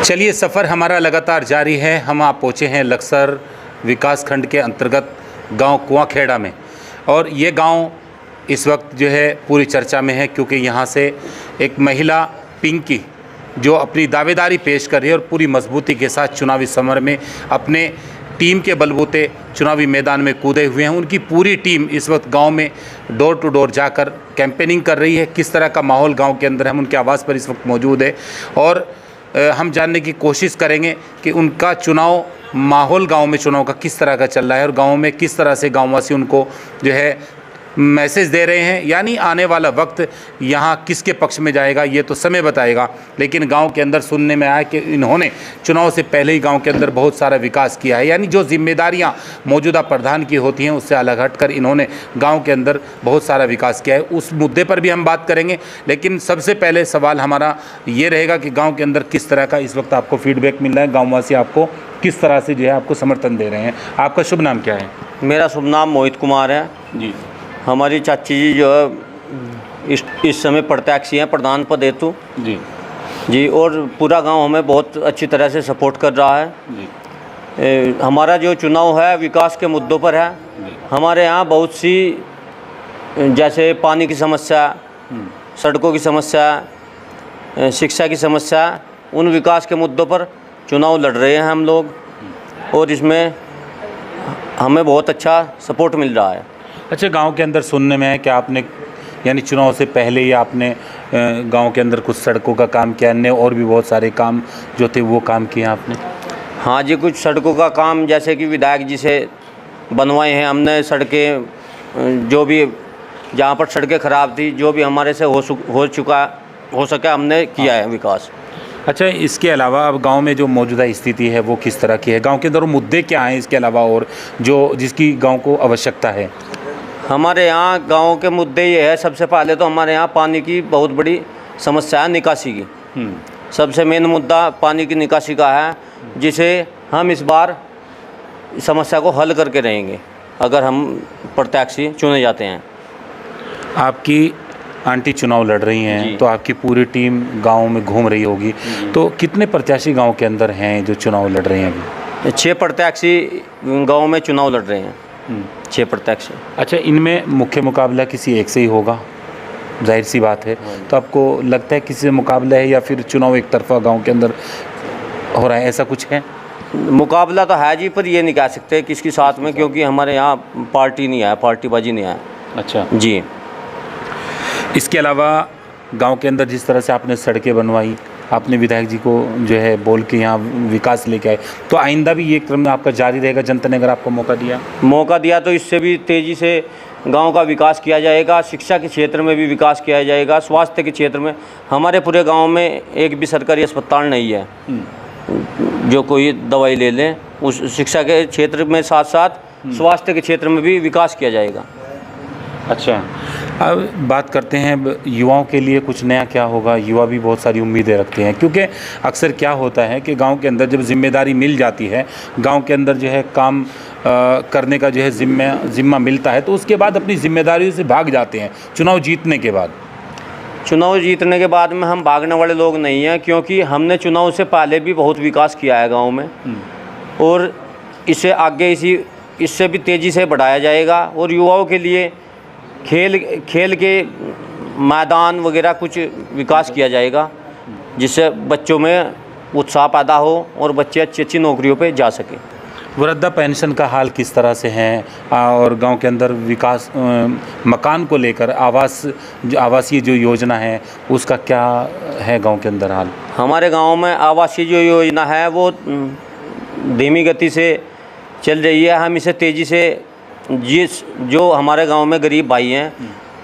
चलिए, सफ़र हमारा लगातार जारी है। हम आप पहुँचे हैं लक्सर विकास खंड के अंतर्गत गांव कुआंखेड़ा में, और ये गांव इस वक्त जो है पूरी चर्चा में है, क्योंकि यहाँ से एक महिला पिंकी जो अपनी दावेदारी पेश कर रही है और पूरी मजबूती के साथ चुनावी समर में अपने टीम के बलबूते चुनावी मैदान में कूदे हुए हैं। उनकी पूरी टीम इस वक्त गांव में डोर टू डोर जाकर कैंपेनिंग कर रही है। किस तरह का माहौल गांव के अंदर है, हम उनके आवास पर इस वक्त मौजूद है और हम जानने की कोशिश करेंगे कि उनका चुनाव माहौल गांव में चुनाव का किस तरह का चल रहा है और गांव में किस तरह से गांववासी उनको जो है मैसेज दे रहे हैं। यानी आने वाला वक्त यहाँ किसके पक्ष में जाएगा ये तो समय बताएगा, लेकिन गांव के अंदर सुनने में आया कि इन्होंने चुनाव से पहले ही गांव के अंदर बहुत सारा विकास किया है। यानी जो जिम्मेदारियां मौजूदा प्रधान की होती हैं उससे अलग हटकर इन्होंने गांव के अंदर बहुत सारा विकास किया है। उस मुद्दे पर भी हम बात करेंगे, लेकिन सबसे पहले सवाल हमारा ये रहेगा कि गाँव के अंदर किस तरह का इस वक्त आपको फीडबैक मिल रहा है, गाँववासी आपको किस तरह से जो है आपको समर्थन दे रहे हैं। आपका शुभ नाम क्या है? मेरा शुभ नाम मोहित कुमार है जी। हमारी चाची जी जो है इस समय प्रत्याशी हैं प्रधान पद हेतु जी, और पूरा गांव हमें बहुत अच्छी तरह से सपोर्ट कर रहा है जी। हमारा जो चुनाव है विकास के मुद्दों पर है। हमारे यहाँ बहुत सी जैसे पानी की समस्या, सड़कों की समस्या, शिक्षा की समस्या, उन विकास के मुद्दों पर चुनाव लड़ रहे हैं हम लोग, और इसमें हमें बहुत अच्छा सपोर्ट मिल रहा है। अच्छा, गांव के अंदर सुनने में है कि आपने यानी चुनाव से पहले ही आपने गांव के अंदर कुछ सड़कों का काम किया, अन्य और भी बहुत सारे काम जो थे वो काम किए आपने? हाँ जी, कुछ सड़कों का काम जैसे कि विधायक जी से बनवाए हैं हमने सड़कें, जो भी जहाँ पर सड़कें ख़राब थी जो भी हमारे से हो सका हमने किया है विकास। अच्छा, इसके अलावा अब गांव में जो मौजूदा स्थिति है वो किस तरह की है? गांव के अंदर मुद्दे क्या हैं इसके अलावा और जो जिसकी गांव को आवश्यकता है? हमारे यहाँ गांव के मुद्दे ये है, सबसे पहले तो हमारे यहाँ पानी की बहुत बड़ी समस्या है, निकासी की। सबसे मेन मुद्दा पानी की निकासी का है, जिसे हम इस बार समस्या को हल करके रहेंगे अगर हम प्रत्याशी चुने जाते हैं। आपकी आंटी चुनाव लड़ रही हैं तो आपकी पूरी टीम गांव में घूम रही होगी, तो कितने प्रत्याशी गांव के अंदर हैं जो चुनाव लड़ रहे हैं अभी? 6 प्रत्याशी गांव में चुनाव लड़ रहे हैं। 6 प्रत्याशी। अच्छा, इनमें मुख्य मुकाबला किसी एक से ही होगा, जाहिर सी बात है। तो आपको लगता है किसी से मुकाबला है या फिर चुनाव एक तरफा गाँव के अंदर हो रहा है, ऐसा कुछ है? मुकाबला तो है जी, पर ये नहीं कह सकते किसके साथ में, क्योंकि हमारे यहाँ पार्टी नहीं है, पार्टीबाजी नहीं है। अच्छा जी। इसके अलावा गांव के अंदर जिस तरह से आपने सड़कें बनवाई, आपने विधायक जी को जो है बोल के यहाँ विकास लेके आए, तो आइंदा भी ये क्रम आपका जारी रहेगा? जनता ने अगर आपको मौका दिया तो इससे भी तेज़ी से गांव का विकास किया जाएगा। शिक्षा के क्षेत्र में भी विकास किया जाएगा। स्वास्थ्य के क्षेत्र में हमारे पूरे गांव में एक भी सरकारी अस्पताल नहीं है जो कोई दवाई ले लें। उस शिक्षा के क्षेत्र में साथ साथ स्वास्थ्य के क्षेत्र में भी विकास किया जाएगा। अच्छा, अब बात करते हैं युवाओं के लिए कुछ नया क्या होगा। युवा भी बहुत सारी उम्मीदें रखते हैं, क्योंकि अक्सर क्या होता है कि गांव के अंदर जब जिम्मेदारी मिल जाती है, गांव के अंदर जो है काम करने का जो है जिम्मा मिलता है, तो उसके बाद अपनी जिम्मेदारियों से भाग जाते हैं चुनाव जीतने के बाद। चुनाव जीतने के बाद में हम भागने वाले लोग नहीं हैं, क्योंकि हमने चुनाव से पहले भी बहुत विकास किया है गाँव में, और इसे आगे इससे भी तेज़ी से बढ़ाया जाएगा। और युवाओं के लिए खेल के मैदान वगैरह कुछ विकास किया जाएगा, जिससे बच्चों में उत्साह पैदा हो और बच्चे अच्छी अच्छी नौकरियों पे जा सकें। वृद्धा पेंशन का हाल किस तरह से है, और गांव के अंदर विकास मकान को लेकर आवासीय जो योजना है उसका क्या है गांव के अंदर हाल? हमारे गांव में आवासीय जो योजना है वो धीमी गति से चल रही है। हम इसे तेज़ी से जो हमारे गांव में गरीब भाई हैं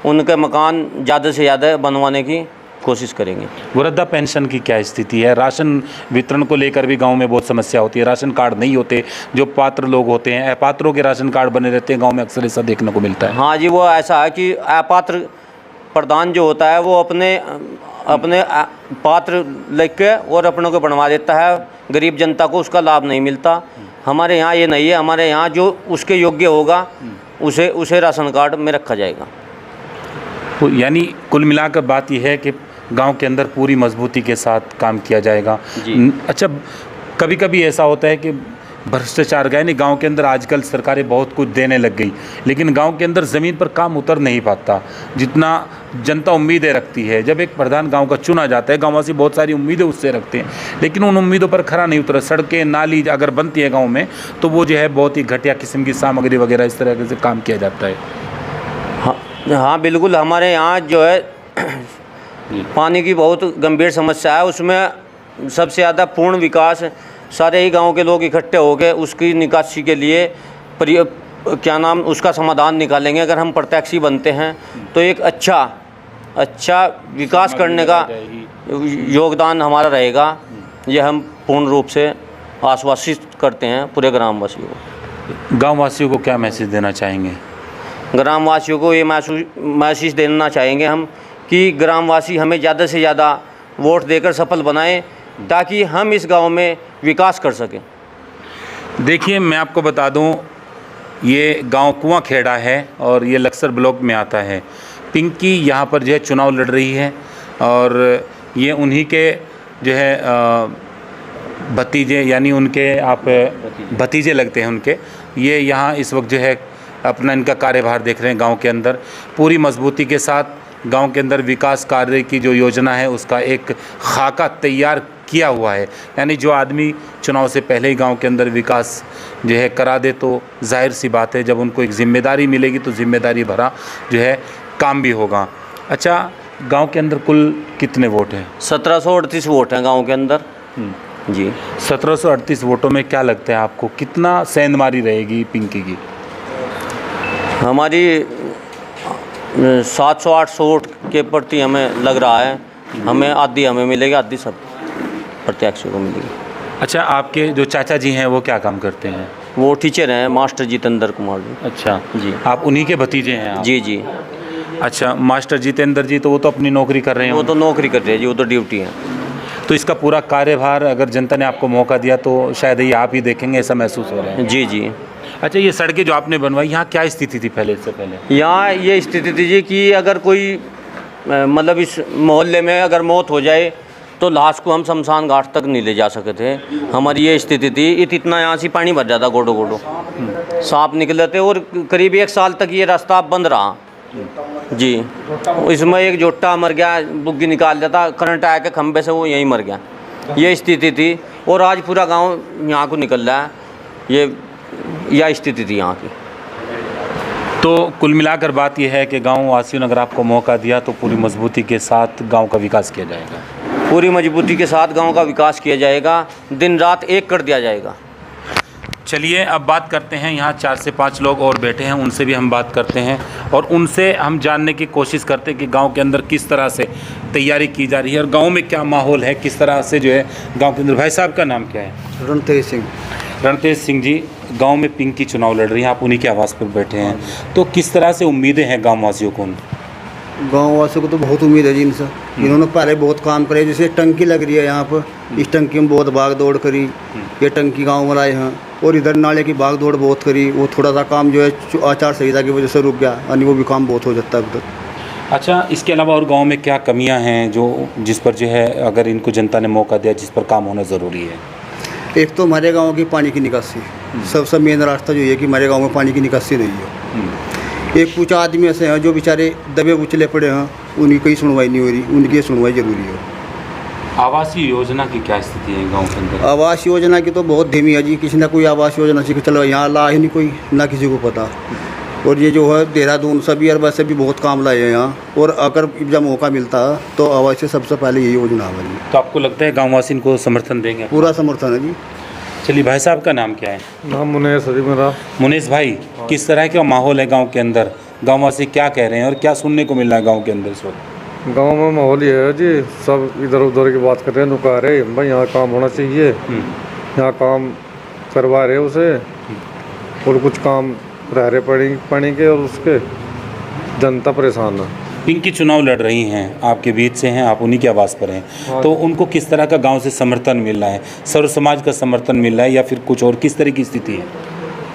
उनके मकान ज़्यादा से ज़्यादा बनवाने की कोशिश करेंगे। वृद्धा पेंशन की क्या स्थिति है? राशन वितरण को लेकर भी गांव में बहुत समस्या होती है। राशन कार्ड नहीं होते, जो पात्र लोग होते हैं अपात्रों के राशन कार्ड बने रहते हैं, गांव में अक्सर ऐसा देखने को मिलता है। हाँ जी, वो ऐसा है कि अपात्र प्रधान जो होता है वो अपने पात्र लिख के और अपनों को बनवा देता है, गरीब जनता को उसका लाभ नहीं मिलता। हमारे यहाँ ये नहीं है। हमारे यहाँ जो उसके योग्य होगा उसे राशन कार्ड में रखा जाएगा। यानी कुल मिलाकर बात यह है कि गांव के अंदर पूरी मजबूती के साथ काम किया जाएगा। जी। अच्छा, कभी कभी ऐसा होता है कि भ्रष्टाचार गए नहीं, गांव के अंदर आजकल सरकारें बहुत कुछ देने लग गई, लेकिन गांव के अंदर ज़मीन पर काम उतर नहीं पाता जितना जनता उम्मीदें रखती है। जब एक प्रधान गांव का चुना जाता है, गाँववासी बहुत सारी उम्मीदें उससे रखते हैं, लेकिन उन उम्मीदों पर खरा नहीं उतरा। सड़कें नाली अगर बनती है गाँव में तो वो जो है बहुत ही घटिया किस्म की सामग्री वगैरह इस तरह से काम किया जाता है। हाँ बिल्कुल, हमारे यहाँ जो है पानी की बहुत गंभीर समस्या है। उसमें सबसे ज़्यादा पूर्ण विकास सारे ही गांव के लोग इकट्ठे होकर उसकी निकासी के लिए उसका समाधान निकालेंगे। अगर हम प्रत्याशी बनते हैं तो एक अच्छा विकास करने का योगदान हमारा रहेगा। ये हम पूर्ण रूप से आश्वासित करते हैं पूरे ग्रामवासियों को। गाँववासियों को क्या मैसेज देना चाहेंगे? ग्रामवासियों को ये मैसेज देना चाहेंगे हम कि ग्रामवासी हमें ज़्यादा से ज़्यादा वोट देकर सफल बनाएं ताकि हम इस गांव में विकास कर सकें। देखिए, मैं आपको बता दूं, ये गांव कुआं खेड़ा है और ये लक्सर ब्लॉक में आता है। पिंकी यहाँ पर जो है चुनाव लड़ रही है और ये उन्हीं के जो है भतीजे, यानी उनके आप भतीजे लगते हैं उनके। ये यहाँ इस वक्त जो है अपना इनका कार्यभार देख रहे हैं गांव के अंदर। पूरी मजबूती के साथ गांव के अंदर विकास कार्य की जो योजना है उसका एक खाका तैयार किया हुआ है। यानी जो आदमी चुनाव से पहले ही गांव के अंदर विकास जो है करा दे तो जाहिर सी बात है जब उनको एक जिम्मेदारी मिलेगी तो जिम्मेदारी भरा जो है काम भी होगा। अच्छा, गांव के अंदर कुल कितने वोट हैं? 1738 वोट हैं गांव के अंदर। जी। 1738 वोटों में क्या लगता है आपको कितना सेंधमारी रहेगी पिंकी की? हमारी 700-800 वोट के प्रति हमें लग रहा है। हमें आधी हमें मिलेगी, आधी सब प्रत्याशियों को मिलेगी। अच्छा, आपके जो चाचा जी हैं वो क्या काम करते हैं? वो टीचर हैं, मास्टर जितेंद्र कुमार जी। अच्छा जी। आप उन्हीं के भतीजे हैं आप? जी जी। अच्छा, मास्टर जितेंद्र जी तो वो तो अपनी नौकरी कर रहे हैं। वो तो नौकरी कर रहे हैं जी, वो तो ड्यूटी है। तो इसका पूरा कार्यभार अगर जनता ने आपको मौका दिया तो शायद ये आप ही देखेंगे, ऐसा महसूस हो रहा है? जी जी। अच्छा, ये सड़कें जो आपने बनवाई, यहाँ क्या स्थिति थी पहले, इससे पहले? यहाँ ये स्थिति थी जी कि अगर कोई मतलब इस मोहल्ले में अगर मौत हो जाए तो लाश को हम शमशान घाट तक नहीं ले जा सके थे। हमारी ये स्थिति थी। इतना यहाँ से पानी भर जाता, गोडो गोडो सांप निकले थे और करीब 1 साल तक ये रास्ता बंद रहा जी। इसमें एक जोटा मर गया, बुग्गी निकाल देता, करंट आया के खंबे से वो यहीं मर गया। ये स्थिति थी और आज पूरा गांव यहाँ को निकल रहा है। यह स्थिति थी यहाँ की। तो कुल मिलाकर बात यह है कि गाँव वासियों ने अगर आपको मौका दिया तो पूरी मजबूती के साथ गाँव का विकास किया जाएगा। पूरी मजबूती के साथ गांव का विकास किया जाएगा, दिन रात एक कर दिया जाएगा। चलिए अब बात करते हैं, यहाँ 4 से 5 लोग और बैठे हैं, उनसे भी हम बात करते हैं और उनसे हम जानने की कोशिश करते हैं कि गांव के अंदर किस तरह से तैयारी की जा रही है और गांव में क्या माहौल है, किस तरह से जो है गांव के अंदर। भाई साहब का नाम क्या है? रणतेज सिंह। रणतेज सिंह जी, गांव में पिंकी चुनाव लड़ रही हैं, आप उन्हीं के आवास पर बैठे हैं, तो किस तरह से उम्मीदें हैं गाँव वासियों को? गाँव वासियों को तो बहुत उम्मीद है जी इनसे। इन्होंने पहले बहुत काम करे, जैसे टंकी लग रही है यहाँ पर, इस टंकी में बहुत भाग दौड़ करी। ये टंकी गांव में लाए हैं और इधर नाले की भाग दौड़ बहुत करी। वो थोड़ा सा काम जो है आचार संहिता की वजह से रुक गया, यानी वो भी काम बहुत हो जाता है उधर। अच्छा, इसके अलावा और गांव में क्या कमियां हैं जो जिस पर जो है अगर इनको जनता ने मौका दिया जिस पर काम होना ज़रूरी है? एक तो हमारे गाँव की पानी की निकासी, सबसे मेन रास्ता जो है कि हमारे गाँव में पानी की निकासी नहीं है। एक कुछ आदमी ऐसे हैं जो बेचारे दबे उछले पड़े हैं, उनकी कोई सुनवाई नहीं हो रही, उनकी सुनवाई जरूरी है। आवासीय योजना की क्या स्थिति है गांव के अंदर? आवास योजना की तो बहुत धीमी है जी। किसी ना कोई आवास योजना से चलो यहाँ ला ही नहीं कोई, ना किसी को पता। और ये जो है देहरादून सभी अरबा से भी बहुत काम लाए हैं यहाँ, और अगर जब मौका मिलता है तो आवास से सबसे पहले यही योजना है। तो आपको लगता है गाँववासी इनको समर्थन देंगे? पूरा समर्थन है जी। चलिए, भाई साहब का नाम क्या है? नाम मुनेश है मेरा। मुनेश भाई, किस तरह का माहौल है गांव के अंदर? गांववासी क्या कह रहे हैं और क्या सुनने को मिल रहा है गांव के अंदर इस वक्त? गांव में माहौल ये है जी, सब इधर उधर की बात कर रहे हैं, नुका रहे भाई यहाँ काम होना चाहिए, यहाँ काम करवा रहे उसे, और कुछ काम रह रहे पानी के, और उसके जनता परेशान है। पिंकी चुनाव लड़ रही हैं, आपके बीच से हैं, आप उन्हीं के आवास पर हैं, तो उनको किस तरह का गांव से समर्थन मिल रहा है? सर्व समाज का समर्थन मिल रहा है या फिर कुछ और? किस तरह की स्थिति है?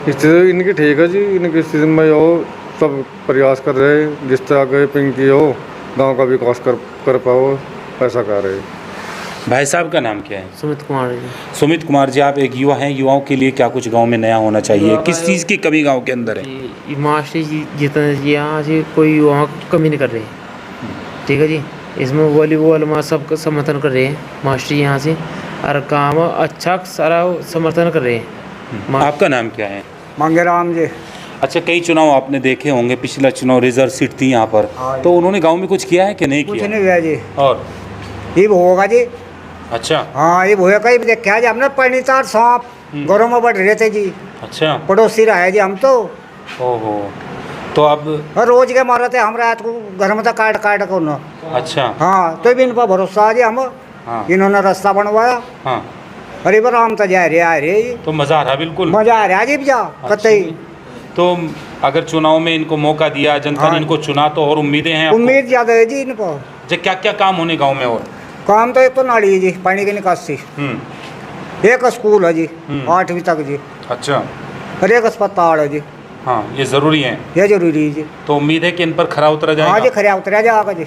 स्थिति इनकी ठीक है जी। इनकी स्थिति में वो सब प्रयास कर रहे हैं जिस तरह के पिंकी हो गांव का विकास कर पाओ, ऐसा कह रहे। भाई साहब का नाम क्या है? सुमित कुमार जी। सुमित कुमार जी, आप एक युवा हैं, युवाओं के लिए क्या कुछ गांव में नया होना चाहिए? किस चीज़ की कमी गांव के अंदर है? ये मास्टर जी जितना यहाँ से कोई वहाँ कमी नहीं कर रहे, ठीक है जी। इसमें वॉलीबॉल में सबका समर्थन कर रहे हैं मास्टर जी यहाँ से, और काम अच्छा सारा समर्थन कर रहे हैं। आपका नाम क्या है? मंगेराम जी। अच्छा, कई चुनाव आपने देखे होंगे, पिछला चुनाव रिजर्व सीट थी यहाँ पर, तो उन्होंने गांव में कुछ किया है कि नहीं कुछ किया? नहीं हुआ जी। और ये होगा जी। अच्छा। हाँ, ये होगा कहीं देखा जी हमने परिणीतार सांप घरों में बढ़ रहे थे जी। अच्छा। पड़ोसी रहे जी हम तो। ओहो, तो अब और रोज के मारे थे हम रात को घर में तो काट काट को ना। अच्छा। हाँ, तो भी इन पर भरोसा है जी हम। हाँ। इन्होंने रास्ता बनवाया। हाँ, अरे बार हम तो जा रहे आ रहे, तो मज़ा आ रहा बिल्कुल। मजा आ रहा है जी। जा कतई तो अगर चुनाव में इनको मौका दिया, जनता ने हाँ। इनको चुना, तो और उम्मीदें हैं आपको? उम्मीद ज्यादा है जी इन पर। अच्छा, क्या क्या काम होने गांव में? और काम तो एक तो नाली है जी, पानी की निकासी। एक स्कूल है जी 8वीं तक जी। अच्छा। और एक अस्पताल है जी। हाँ, ये ज़रूरी है। ये जरूरी है जी। तो उम्मीद है कि इन पर खरा उतरा हाँ जी, जाएगा। खरिया उतरा जाएगा जी।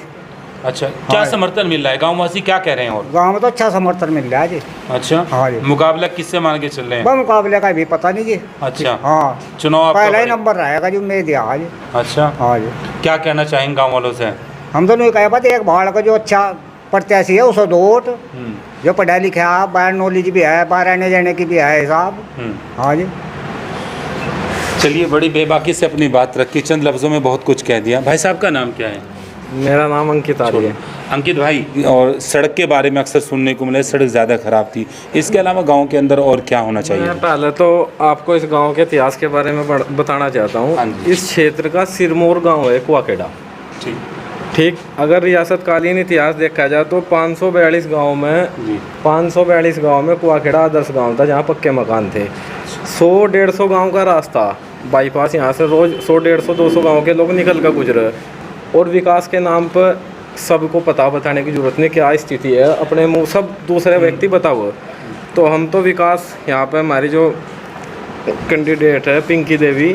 अच्छा, क्या समर्थन मिल रहा है? गाँववासी क्या कह रहे हैं? और गाँव में तो अच्छा समर्थन मिल रहा है जी। अच्छा। हाँ जी। मुकाबला किससे मान के चल रहे हैं? वह मुकाबले का भी पता नहीं जी। अच्छा। हाँ, चुनाव आपका पहला ही बड़े- नंबर रहेगा जी, उम्मीद है जी। अच्छा। हाँ जी। क्या कहना चाहेंगे गाँव वालों से? हम दोनों कहे बात, एक भाड़ का जो अच्छा प्रत्याशी है उसे दो वोट, जो पढ़ा लिखा है, बाहर नॉलेज भी है, बाहर आने जाने की भी है हिसाब। हाँ जी। चलिए, बड़ी बेबाकी से अपनी बात रखी, चंद लफ्ज़ों में बहुत कुछ कह दिया। भाई साहब का नाम क्या है? मेरा नाम अंकित आर्य है। अंकित भाई, और सड़क के बारे में अक्सर सुनने को मिला, सड़क ज़्यादा ख़राब थी, इसके अलावा गांव के अंदर और क्या होना चाहिए? मैं पहले तो आपको इस गांव के इतिहास के बारे में बताना चाहता हाँ हूँ। जी। इस क्षेत्र का सिरमौर गांव है, कुआखेड़ा। ठीक। ठीक, अगर रियासतकालीन इतिहास देखा जाए तो 542 गांव में जी। 542 गांव में कुआखेड़ा आदर्श गांव था, जहाँ पक्के मकान थे। 100-150 गांव का रास्ता बाईपास, यहाँ से रोज 100-150-200 गांव के लोग निकल कर गुजरे। और विकास के नाम पर सबको पता बताने की जरूरत नहीं क्या स्थिति है, अपने मुंह सब दूसरे व्यक्ति बताओ। तो हम तो विकास यहाँ पे हमारी जो कैंडिडेट है पिंकी देवी,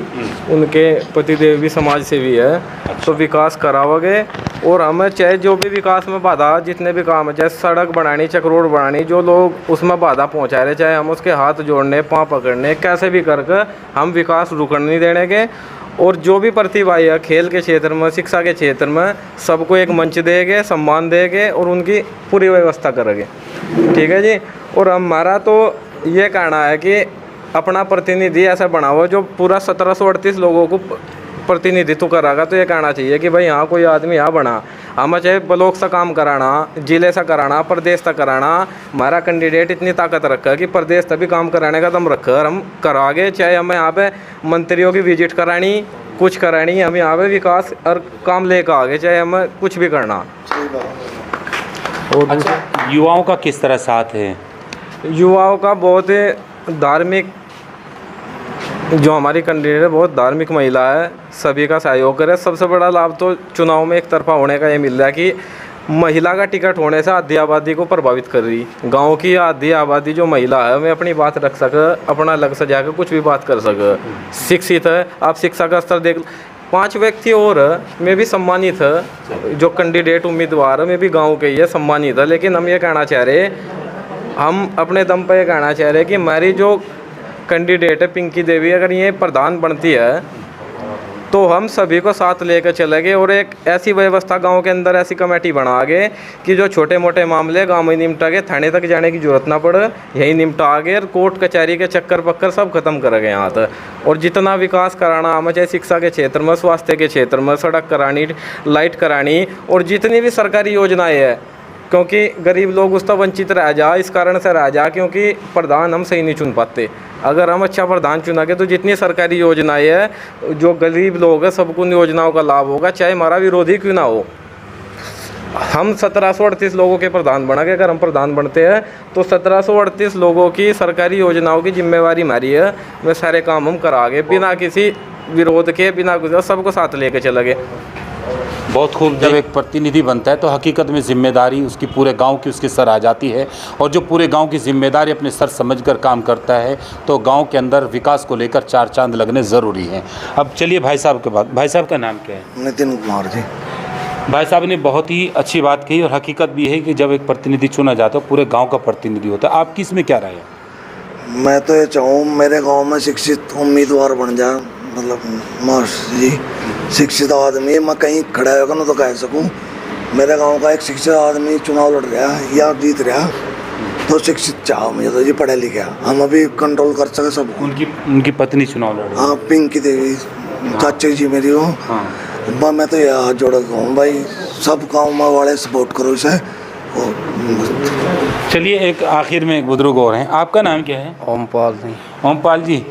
उनके पति देव भी समाज सेवी है। तो विकास कराओगे, और हमें चाहे जो भी विकास में बाधा, जितने भी काम है, चाहे सड़क बनानी, चक रोड बनानी, जो लोग उसमें बाधा पहुंचा रहे, चाहे हम उसके हाथ जोड़ने, पाँव पकड़ने, कैसे भी करके हम विकास रुकने नहीं देंगे। और जो भी प्रतिभा है खेल के क्षेत्र में, शिक्षा के क्षेत्र में, सबको एक मंच देंगे, सम्मान देंगे और उनकी पूरी व्यवस्था करेंगे। ठीक है जी। और हमारा तो ये कहना है कि अपना प्रतिनिधि ऐसा बनाओ जो पूरा 1738 लोगों को प्रतिनिधित्व कराएगा। तो ये कहना चाहिए कि भाई यहाँ कोई आदमी यहाँ बना, हमें चाहे ब्लॉक से काम कराना, जिले से कराना, प्रदेश तक कराना, हमारा कैंडिडेट इतनी ताकत रखा कि प्रदेश तक भी काम कराने का दम रखा, और हम करागे। चाहे हमें यहाँ पे मंत्रियों की विजिट करानी, कुछ करानी, हम यहाँ पे विकास और काम लेकर आगे, चाहे हमें कुछ भी करना। और अच्छा, युवाओं का किस तरह साथ है? युवाओं का बहुत धार्मिक, जो हमारी कैंडिडेट है बहुत धार्मिक महिला है, सभी का सहयोग करे। सबसे बड़ा लाभ तो चुनाव में एक तरफा होने का ये मिल रहा है कि महिला का टिकट होने से आधी आबादी को प्रभावित कर रही। गांव की आधी आबादी जो महिला है, मैं अपनी बात रख सके, अपना लग सजा के कुछ भी बात कर सके, शिक्षित है। आप शिक्षा का स्तर देख, 5 व्यक्ति और में भी सम्मानित है, जो कैंडिडेट उम्मीदवार है में भी गाँव के ही है, सम्मानित है। लेकिन हम ये कहना चाह रहे, हम अपने दम पर ये कहना चाह रहे कि हमारी जो कैंडिडेट है पिंकी देवी, अगर ये प्रधान बनती है तो हम सभी को साथ लेकर चलेंगे, और एक ऐसी व्यवस्था गांव के अंदर, ऐसी कमेटी बनाओगे कि जो छोटे मोटे मामले गांव में निपटा के, थाने तक जाने की जरूरत ना पड़े, यही निपटा के, और कोर्ट कचहरी के चक्कर पक्कर सब खत्म करेंगे यहाँ तक। और जितना विकास कराना हमें, चाहे शिक्षा के क्षेत्र में, स्वास्थ्य के क्षेत्र में, सड़क करानी, लाइट करानी, और जितनी भी सरकारी योजनाएँ हैं, क्योंकि गरीब लोग उस तक वंचित रह जा, इस कारण से रह जा क्योंकि प्रधान हम सही नहीं चुन पाते। अगर हम अच्छा प्रधान चुनागे तो जितनी सरकारी योजनाएं है, जो गरीब लोग हैं, सबको उन योजनाओं का लाभ होगा, चाहे हमारा विरोधी क्यों ना हो। हम 1738 लोगों के प्रधान बनागे, अगर हम प्रधान बनते हैं तो 1738 लोगों की सरकारी योजनाओं की जिम्मेवारी हमारी है। वे सारे काम हम करागे बिना किसी विरोध के, बिना कुछ, सबको साथ लेके चलेंगे। बहुत खूब। जब एक प्रतिनिधि बनता है तो हकीकत में जिम्मेदारी उसकी पूरे गांव की उसके सर आ जाती है, और जो पूरे गांव की जिम्मेदारी अपने सर समझकर काम करता है तो गांव के अंदर विकास को लेकर 4 चांद लगने ज़रूरी हैं। अब चलिए भाई साहब के बाद, भाई साहब का नाम क्या है? नितिन कुमार जी। भाई साहब ने बहुत ही अच्छी बात कही और हकीकत भी है कि जब एक प्रतिनिधि चुना जाता है पूरे गांव का प्रतिनिधि होता है। आपकी इसमें क्या राय है? मैं तो ये चाहूँ मेरे गांव में शिक्षित उम्मीदवार बन जाए, मतलब मास्टर जी शिक्षित आदमी, मैं कहीं खड़ा होकर ना तो कह सकूँ मेरे गांव का एक शिक्षित आदमी चुनाव लड़ रहा है या जीत रहा, तो शिक्षित चाहो मुझे तो जी, पढ़े लिखे हम अभी कंट्रोल कर सके सब। उनकी पत्नी चुनाव लड़ रही है। हाँ, पिंकी देवी चाची जी मेरी हो। हाँ। मैं तो ये हाथ जोड़ हूँ भाई, सब गाँव वाले सपोर्ट करो इसे। चलिए एक आखिर में एक बुजुर्ग और हैं, आपका नाम क्या है? ओमपाल सिंह। ओमपाल जी,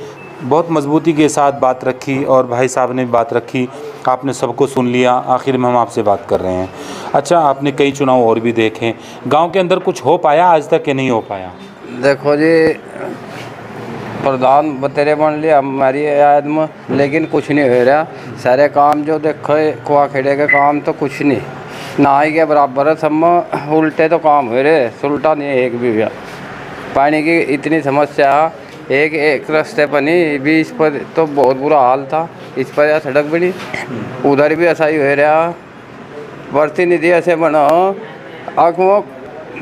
बहुत मजबूती के साथ बात रखी और भाई साहब ने बात रखी, आपने सबको सुन लिया। आखिर में हम आपसे बात कर रहे हैं। अच्छा, आपने कई चुनाव और भी देखे, गांव के अंदर कुछ हो पाया आज तक कि नहीं हो पाया? देखो जी, प्रधान बतेरे बन लिया हमारी याद में, लेकिन कुछ नहीं हो रहा। सारे काम जो देखो कुआ खेड़े के काम तो कुछ नहीं, ना ही के बराबर है सब में, उल्टे तो काम हो रहे, सुलटा नहीं एक भी हुआ। पानी की इतनी समस्या, एक रास्ते पर नहीं भी, इस पर तो बहुत बुरा हाल था, इस पर यार सड़क भी नहीं, उधर भी ऐसा ही हो रहा। प्रतिनिधि ऐसे बना आँखों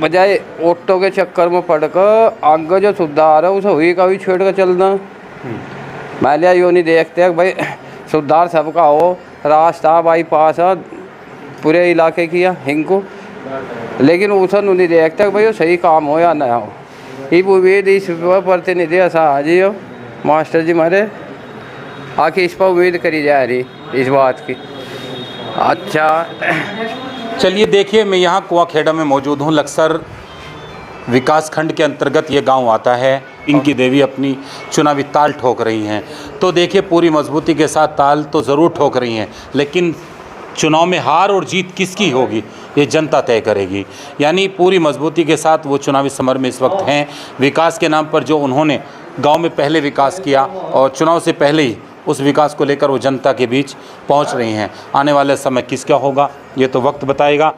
बजाय ऑटो के चक्कर में पड़कर आगे जो सुधार है उसे हुई का भी छोड़ कर चलना। मैं लिया यूँ नहीं देखते भाई सुधार सबका हो, रास्ता बाईपास है पूरे इलाके की है हिंगू, लेकिन उसे नहीं देखते भाई वो सही काम हो या ना हो। ये उम्मीद इस पर प्रतिनिधि ऐसा आ जी हो मास्टर जी हमारे, आखिर इस पर उम्मीद करी जा रही इस बात की। अच्छा चलिए देखिए, मैं यहाँ कुआखेड़ा में मौजूद हूँ। लक्सर विकास खंड के अंतर्गत ये गांव आता है। पिंकी देवी अपनी चुनावी ताल ठोक रही हैं, तो देखिए पूरी मजबूती के साथ ताल तो ज़रूर ठोक रही हैं, लेकिन चुनाव में हार और जीत किसकी होगी ये जनता तय करेगी। यानी पूरी मजबूती के साथ वो चुनावी समर में इस वक्त हैं। विकास के नाम पर जो उन्होंने गांव में पहले विकास किया और चुनाव से पहले ही उस विकास को लेकर वो जनता के बीच पहुंच रही हैं। आने वाले समय किसका होगा ये तो वक्त बताएगा।